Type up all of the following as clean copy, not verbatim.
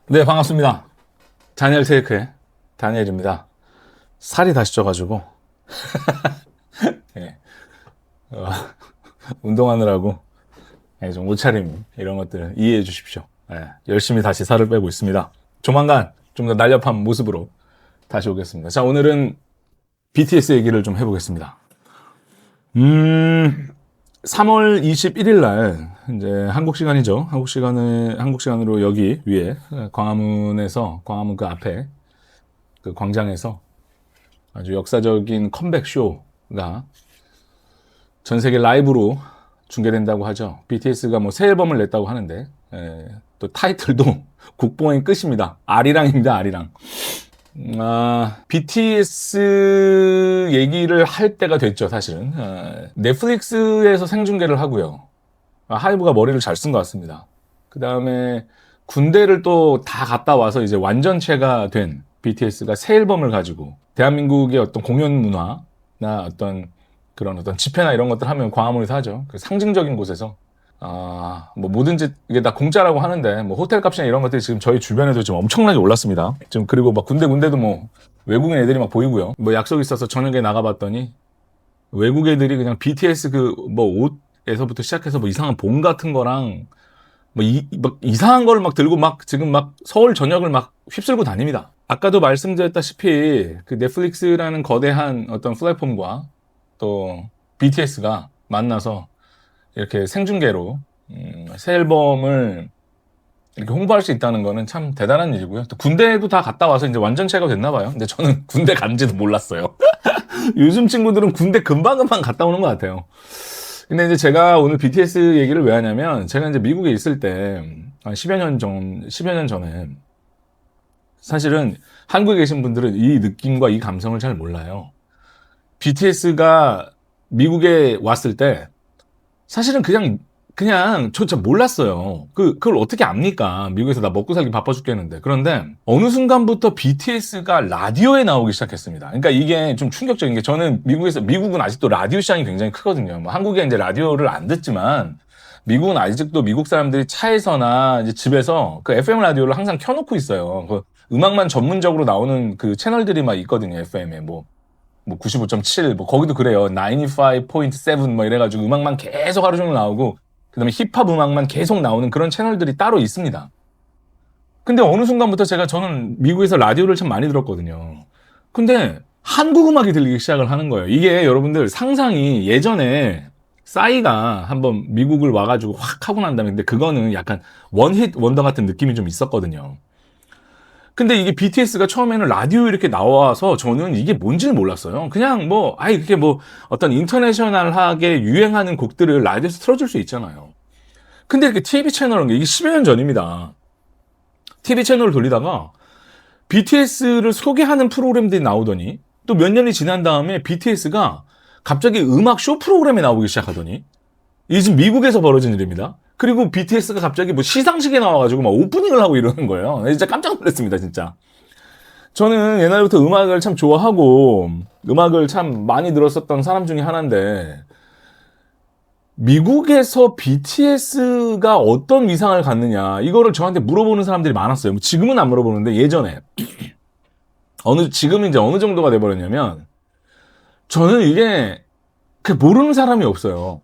네, 반갑습니다. 다니엘 테이크의 다니엘입니다. 살이 다시 쪄가지고, 예, 어, 운동하느라고, 좀 옷차림, 이런 것들 이해해 주십시오. 열심히 다시 살을 빼고 있습니다. 조만간 좀 더 날렵한 모습으로 다시 오겠습니다. 자, 오늘은 BTS 얘기를 좀 해보겠습니다. 3월 21일 날, 이제 한국 시간이죠. 한국 시간으로 여기 위에, 광화문 그 앞에, 그 광장에서 아주 역사적인 컴백 쇼가 전 세계 라이브로 중계된다고 하죠. BTS가 뭐 새 앨범을 냈다고 하는데, 또 타이틀도 국뽕의 끝입니다. 아리랑입니다, 아리랑. BTS 얘기를 할 때가 됐죠, 사실은. 넷플릭스에서 생중계를 하고요. 하이브가 머리를 잘 쓴 것 같습니다. 그 다음에 군대를 또 다 갔다 와서 이제 완전체가 된 BTS가 새 앨범을 가지고 대한민국의 어떤 공연 문화나 어떤 그런 어떤 집회나 이런 것들 하면 광화문에서 하죠. 그 상징적인 곳에서 뭐 뭐든지 이게 다 공짜라고 하는데 뭐 호텔 값이나 이런 것들이 지금 저희 주변에도 지금 엄청나게 올랐습니다. 지금 그리고 막 군데군데도 뭐 외국인 애들이 막 보이고요. 뭐 약속 있어서 저녁에 나가봤더니 외국 애들이 그냥 BTS 그 뭐 옷에서부터 시작해서 뭐 이상한 봉 같은 거랑 막 이상한 걸 막 들고 막 지금 막 서울 전역을 막 휩쓸고 다닙니다. 아까도 말씀드렸다시피 그 넷플릭스라는 거대한 어떤 플랫폼과 또 BTS가 만나서 이렇게 생중계로 새 앨범을 이렇게 홍보할 수 있다는 거는 참 대단한 일이고요. 또 군대도 다 갔다 와서 이제 완전체가 됐나 봐요. 근데 저는 군대 간지도 몰랐어요. 요즘 친구들은 군대 금방금방 갔다 오는 것 같아요. 근데 이제 제가 오늘 BTS 얘기를 왜 하냐면, 제가 이제 미국에 있을 때, 한 10여 년 전에, 사실은 한국에 계신 분들은 이 느낌과 이 감성을 잘 몰라요. BTS가 미국에 왔을 때, 사실은 그냥 저 진짜 몰랐어요. 그걸 어떻게 압니까? 미국에서 나 먹고 살기 바빠 죽겠는데. 그런데 어느 순간부터 BTS가 라디오에 나오기 시작했습니다. 그러니까 이게 좀 충격적인 게, 저는 미국은 아직도 라디오 시장이 굉장히 크거든요. 뭐 한국에 이제 라디오를 안 듣지만 미국은 아직도 미국 사람들이 차에서나 이제 집에서 그 FM 라디오를 항상 켜놓고 있어요. 그 음악만 전문적으로 나오는 그 채널들이 막 있거든요. FM에 뭐 95.7, 뭐 거기도 그래요. 95.7 뭐 이래가지고 음악만 계속 하루 종일 나오고, 그 다음에 힙합 음악만 계속 나오는 그런 채널들이 따로 있습니다. 근데 어느 순간부터 저는 미국에서 라디오를 참 많이 들었거든요. 근데 한국 음악이 들리기 시작을 하는 거예요. 이게 여러분들 상상이, 예전에 싸이가 한번 미국을 와가지고 확 하고 난 다음에, 근데 그거는 약간 원히트 원더 같은 느낌이 좀 있었거든요. 근데 이게 BTS가 처음에는 라디오 이렇게 나와서 저는 이게 뭔지를 몰랐어요. 그냥 그게 뭐 어떤 인터내셔널하게 유행하는 곡들을 라디오에서 틀어줄 수 있잖아요. 근데 이렇게 TV 채널은 이게 10여 년 전입니다. TV 채널을 돌리다가 BTS를 소개하는 프로그램들이 나오더니, 또 몇 년이 지난 다음에 BTS가 갑자기 음악 쇼 프로그램에 나오기 시작하더니, 이게 지금 미국에서 벌어진 일입니다. 그리고 BTS가 갑자기 뭐 시상식에 나와가지고 막 오프닝을 하고 이러는 거예요. 진짜 깜짝 놀랐습니다, 진짜. 저는 옛날부터 음악을 참 좋아하고 음악을 참 많이 들었었던 사람 중에 하나인데, 미국에서 BTS가 어떤 위상을 갖느냐, 이거를 저한테 물어보는 사람들이 많았어요. 뭐 지금은 안 물어보는데 예전에 지금은 이제 어느 정도가 돼버렸냐면, 저는 이게 모르는 사람이 없어요.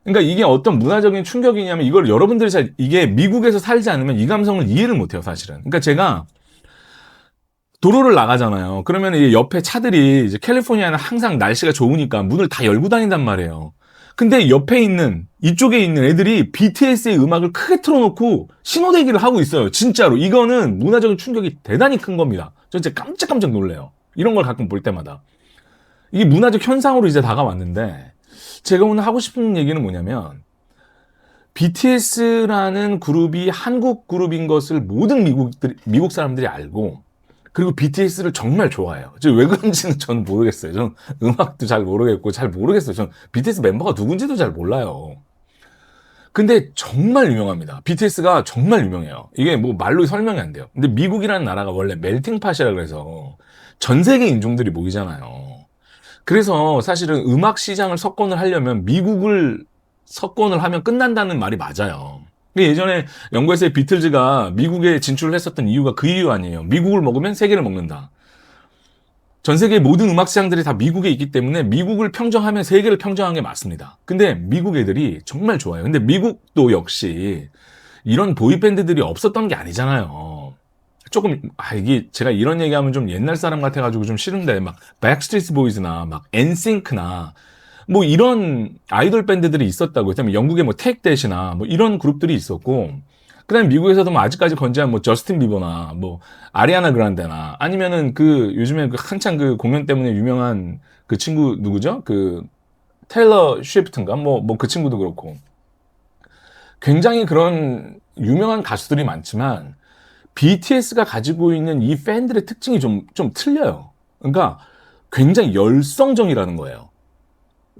그러니까 이게 어떤 문화적인 충격이냐면, 이걸 여러분들이 이게 미국에서 살지 않으면 이 감성을 이해를 못해요, 사실은. 그러니까 제가 도로를 나가잖아요. 그러면 이 옆에 차들이, 이제 캘리포니아는 항상 날씨가 좋으니까 문을 다 열고 다닌단 말이에요. 근데 옆에 있는, 이쪽에 있는 애들이 BTS의 음악을 크게 틀어놓고 신호대기를 하고 있어요. 진짜로. 이거는 문화적인 충격이 대단히 큰 겁니다. 저 진짜 깜짝깜짝 놀래요. 이런 걸 가끔 볼 때마다. 이게 문화적 현상으로 이제 다가왔는데, 제가 오늘 하고 싶은 얘기는 뭐냐면, BTS라는 그룹이 한국 그룹인 것을 모든 미국 사람들이 알고, 그리고 BTS를 정말 좋아해요. 왜 그런지는 저는 모르겠어요. 저는 음악도 잘 모르겠고, 잘 모르겠어요. 저는 BTS 멤버가 누군지도 잘 몰라요. 근데 정말 유명합니다. BTS가 정말 유명해요. 이게 뭐 말로 설명이 안 돼요. 근데 미국이라는 나라가 원래 멜팅팟이라 그래서 전 세계 인종들이 모이잖아요. 그래서 사실은 음악 시장을 석권을 하려면 미국을 석권을 하면 끝난다는 말이 맞아요. 근데 예전에 영국에서의 비틀즈가 미국에 진출을 했었던 이유가 그 이유 아니에요. 미국을 먹으면 세계를 먹는다. 전 세계 모든 음악 시장들이 다 미국에 있기 때문에 미국을 평정하면 세계를 평정한 게 맞습니다. 근데 미국 애들이 정말 좋아요. 근데 미국도 역시 이런 보이밴드들이 없었던 게 아니잖아요. 조금 이게 제가 이런 얘기하면 좀 옛날 사람 같아가지고 좀 싫은데 막 백스트리트 보이즈나 막 엔싱크나 뭐 이런 아이돌 밴드들이 있었다고. 그다음에 영국의 뭐 택댓이나 뭐 이런 그룹들이 있었고, 그다음에 미국에서도 뭐 아직까지 건재한 뭐 저스틴 비버나 뭐 아리아나 그란데나 아니면은 그 요즘에 그 한창 그 공연 때문에 유명한 그 친구 누구죠? 그 테일러 쉬프트인가 뭐 그 친구도 그렇고 굉장히 그런 유명한 가수들이 많지만 BTS가 가지고 있는 이 팬들의 특징이 좀 틀려요. 그러니까 굉장히 열성적이라는 거예요.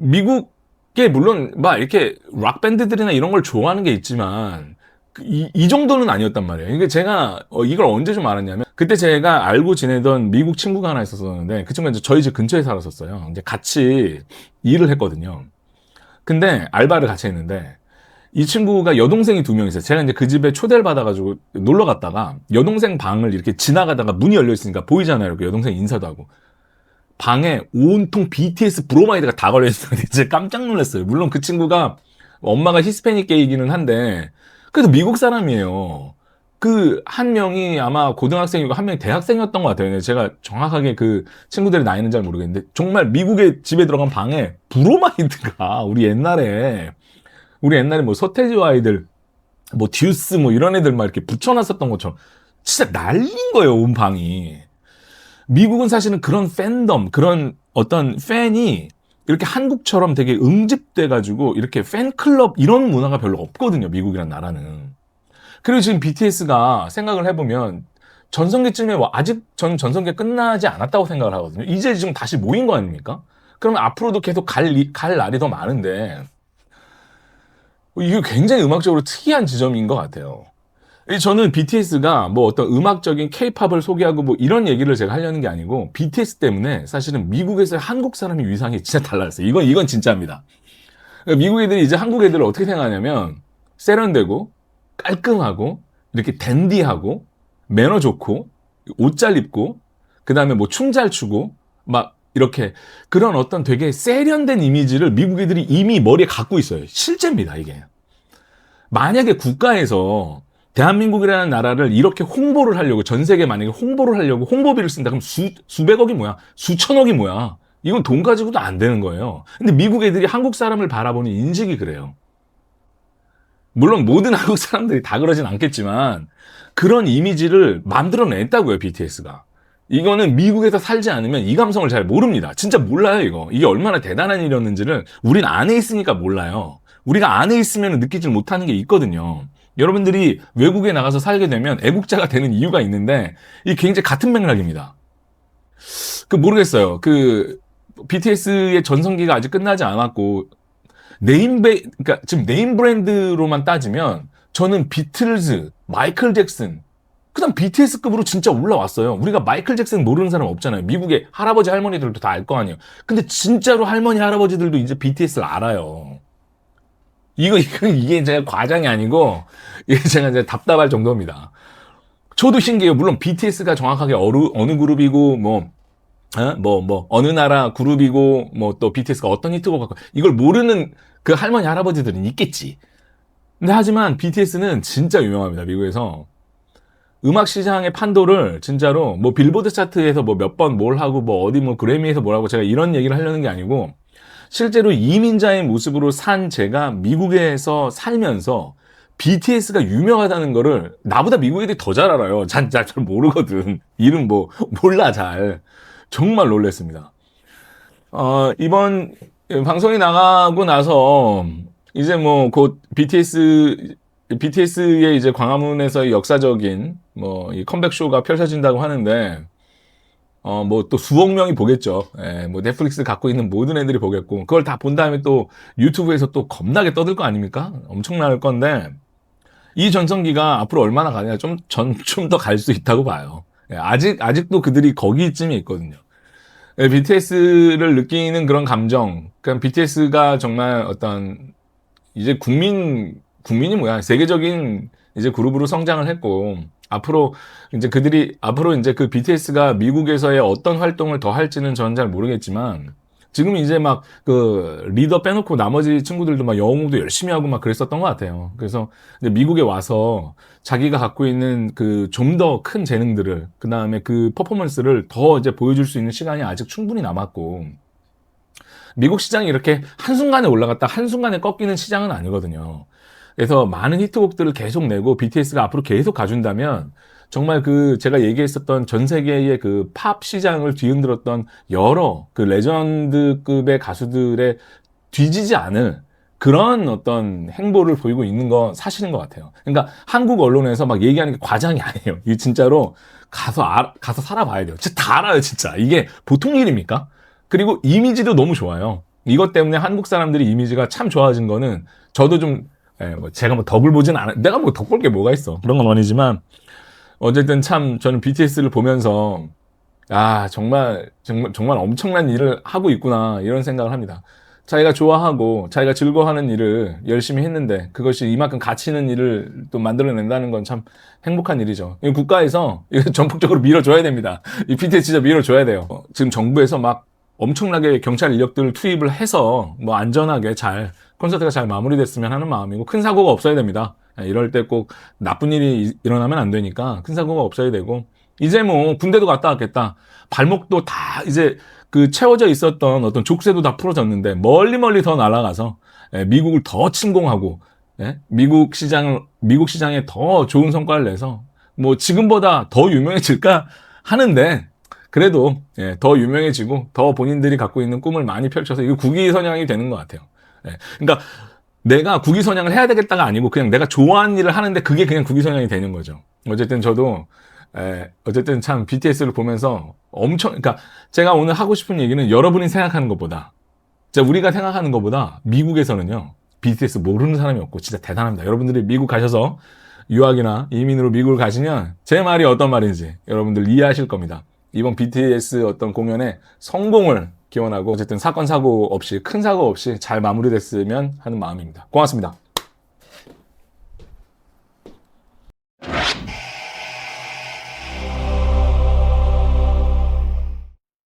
미국에 물론 막 이렇게 락 밴드들이나 이런 걸 좋아하는 게 있지만 이 정도는 아니었단 말이에요. 이게 제가 이걸 언제 좀 알았냐면 그때 제가 알고 지내던 미국 친구가 하나 있었었는데 그 친구가 이제 저희 집 근처에 살았었어요. 이제 같이 일을 했거든요. 근데 알바를 같이 했는데 이 친구가 여동생이 두 명 있어요. 제가 이제 그 집에 초대를 받아가지고 놀러 갔다가 여동생 방을 이렇게 지나가다가 문이 열려 있으니까 보이잖아요. 이렇게 여동생 인사도 하고. 방에 온통 BTS 브로마이드가 다 걸려있어요. 진짜 깜짝 놀랐어요. 물론 그 친구가 엄마가 히스패닉계이기는 한데 그래도 미국 사람이에요. 그 한 명이 아마 고등학생이고 한 명이 대학생이었던 것 같아요. 제가 정확하게 그 친구들의 나이는 잘 모르겠는데 정말 미국의 집에 들어간 방에 브로마이드가 우리 옛날에 뭐 서태지와 아이들 뭐 듀스 뭐 이런 애들 막 이렇게 붙여놨었던 것처럼 진짜 난린 거예요. 온 방이. 미국은 사실은 그런 팬덤, 그런 어떤 팬이 이렇게 한국처럼 되게 응집돼가지고 이렇게 팬클럽 이런 문화가 별로 없거든요. 미국이란 나라는. 그리고 지금 BTS가 생각을 해보면 전성기쯤에 아직 전 전성기 끝나지 않았다고 생각을 하거든요. 이제 지금 다시 모인 거 아닙니까? 그러면 앞으로도 계속 갈 날이 더 많은데 이게 굉장히 음악적으로 특이한 지점인 것 같아요. 저는 BTS가 뭐 어떤 음악적인 케이팝을 소개하고 뭐 이런 얘기를 제가 하려는 게 아니고 BTS 때문에 사실은 미국에서 한국 사람의 위상이 진짜 달라졌어요. 이건 진짜입니다. 미국 애들이 이제 한국 애들을 어떻게 생각하냐면 세련되고 깔끔하고 이렇게 댄디하고 매너 좋고 옷 잘 입고 그다음에 뭐 춤 잘 추고 막 이렇게 그런 어떤 되게 세련된 이미지를 미국 애들이 이미 머리에 갖고 있어요. 실제입니다, 이게. 만약에 국가에서 대한민국이라는 나라를 이렇게 홍보를 하려고 전 세계에 만약에 홍보를 하려고 홍보비를 쓴다 그럼 수백억이 뭐야? 수천억이 뭐야? 이건 돈 가지고도 안 되는 거예요. 근데 미국 애들이 한국 사람을 바라보는 인식이 그래요. 물론 모든 한국 사람들이 다 그러진 않겠지만 그런 이미지를 만들어냈다고요, BTS가. 이거는 미국에서 살지 않으면 이 감성을 잘 모릅니다. 진짜 몰라요, 이거. 이게 얼마나 대단한 일이었는지를 우린 안에 있으니까 몰라요. 우리가 안에 있으면 느끼질 못하는 게 있거든요. 여러분들이 외국에 나가서 살게 되면 애국자가 되는 이유가 있는데 이 굉장히 같은 맥락입니다. 모르겠어요. BTS의 전성기가 아직 끝나지 않았고 그러니까 지금 네임 브랜드로만 따지면 저는 비틀즈, 마이클 잭슨, 그다음 BTS급으로 진짜 올라왔어요. 우리가 마이클 잭슨 모르는 사람 없잖아요. 미국의 할아버지 할머니들도 다 알 거 아니에요. 근데 진짜로 할머니 할아버지들도 이제 BTS를 알아요. 이게 제가 과장이 아니고 이게 제가 이제 답답할 정도입니다. 저도 신기해요. 물론 BTS가 정확하게 어느 그룹이고 어느 나라 그룹이고 뭐 또 BTS가 어떤 히트곡 갖고 이걸 모르는 그 할머니 할아버지들은 있겠지. 근데 하지만 BTS는 진짜 유명합니다. 미국에서 음악 시장의 판도를 진짜로 뭐 빌보드 차트에서 뭐 몇 번 뭘 하고 뭐 어디 뭐 그래미에서 뭘 하고 제가 이런 얘기를 하려는 게 아니고 실제로 이민자의 모습으로 산 제가 미국에서 살면서 BTS가 유명하다는 거를 나보다 미국 애들이 더 잘 알아요. 잘 모르거든. 이름 몰라 잘. 정말 놀랐습니다. 이번 방송이 나가고 나서 이제 뭐 곧 BTS의 이제 광화문에서의 역사적인 이 컴백 쇼가 펼쳐진다고 하는데 뭐 또 수억 명이 보겠죠. 예, 뭐 넷플릭스 갖고 있는 모든 애들이 보겠고 그걸 다 본 다음에 또 유튜브에서 또 겁나게 떠들 거 아닙니까? 엄청날 건데 이 전성기가 앞으로 얼마나 가냐 좀 더 갈 수 있다고 봐요. 예, 아직도 그들이 거기쯤에 있거든요. 예, BTS를 느끼는 그런 감정, 그러니까 BTS가 정말 어떤 이제 국민 국민이 뭐야, 세계적인 이제 그룹으로 성장을 했고, 앞으로 이제 그 BTS가 미국에서의 어떤 활동을 더 할지는 저는 잘 모르겠지만, 지금 이제 막 그 리더 빼놓고 나머지 친구들도 막 영어 공부도 열심히 하고 막 그랬었던 것 같아요. 그래서 이제 미국에 와서 자기가 갖고 있는 그 좀 더 큰 재능들을, 그 다음에 그 퍼포먼스를 더 이제 보여줄 수 있는 시간이 아직 충분히 남았고, 미국 시장이 이렇게 한순간에 올라갔다 한순간에 꺾이는 시장은 아니거든요. 그래서 많은 히트곡들을 계속 내고 BTS가 앞으로 계속 가준다면, 정말 그 제가 얘기했었던 전 세계의 그 팝 시장을 뒤흔들었던 여러 그 레전드급의 가수들의 뒤지지 않을 그런 어떤 행보를 보이고 있는 건 사실인 것 같아요. 그러니까 한국 언론에서 막 얘기하는 게 과장이 아니에요. 이게 진짜로 가서 살아봐야 돼요. 진짜 다 알아요, 진짜. 이게 보통 일입니까? 그리고 이미지도 너무 좋아요. 이것 때문에 한국 사람들이 이미지가 참 좋아진 거는, 저도 좀, 뭐 제가 뭐 덕을 보진 않아. 내가 뭐 덕 볼 게 뭐가 있어. 그런 건 아니지만, 어쨌든 참 저는 BTS를 보면서, 아, 정말 엄청난 일을 하고 있구나, 이런 생각을 합니다. 자기가 좋아하고 자기가 즐거워하는 일을 열심히 했는데, 그것이 이만큼 가치 있는 일을 또 만들어낸다는 건 참 행복한 일이죠. 이 국가에서 이거 전폭적으로 밀어줘야 됩니다. 이 BTS 진짜 밀어줘야 돼요. 지금 정부에서 막 엄청나게 경찰 인력들을 투입을 해서 뭐 안전하게 잘 콘서트가 잘 마무리됐으면 하는 마음이고, 큰 사고가 없어야 됩니다. 이럴 때 꼭 나쁜 일이 일어나면 안 되니까 큰 사고가 없어야 되고, 이제 뭐 군대도 갔다 왔겠다, 발목도 다 이제 그 채워져 있었던 어떤 족쇄도 다 풀어졌는데, 멀리 더 날아가서 미국을 더 침공하고, 미국 시장에 더 좋은 성과를 내서 뭐 지금보다 더 유명해질까 하는데, 그래도 더 유명해지고 더 본인들이 갖고 있는 꿈을 많이 펼쳐서 이거 국위선양이 되는 것 같아요. 그러니까 내가 국위선양을 해야 되겠다가 아니고, 그냥 내가 좋아하는 일을 하는데 그게 그냥 국위선양이 되는 거죠. 어쨌든 저도 어쨌든 참 BTS를 보면서 그러니까 제가 오늘 하고 싶은 얘기는, 여러분이 생각하는 것보다, 진짜 우리가 생각하는 것보다 미국에서는요, BTS 모르는 사람이 없고 진짜 대단합니다. 여러분들이 미국 가셔서 유학이나 이민으로 미국을 가시면 제 말이 어떤 말인지 여러분들 이해하실 겁니다. 이번 BTS 어떤 공연의 성공을 기원하고, 어쨌든 사건 사고 없이, 큰 사고 없이 잘 마무리됐으면 하는 마음입니다. 고맙습니다.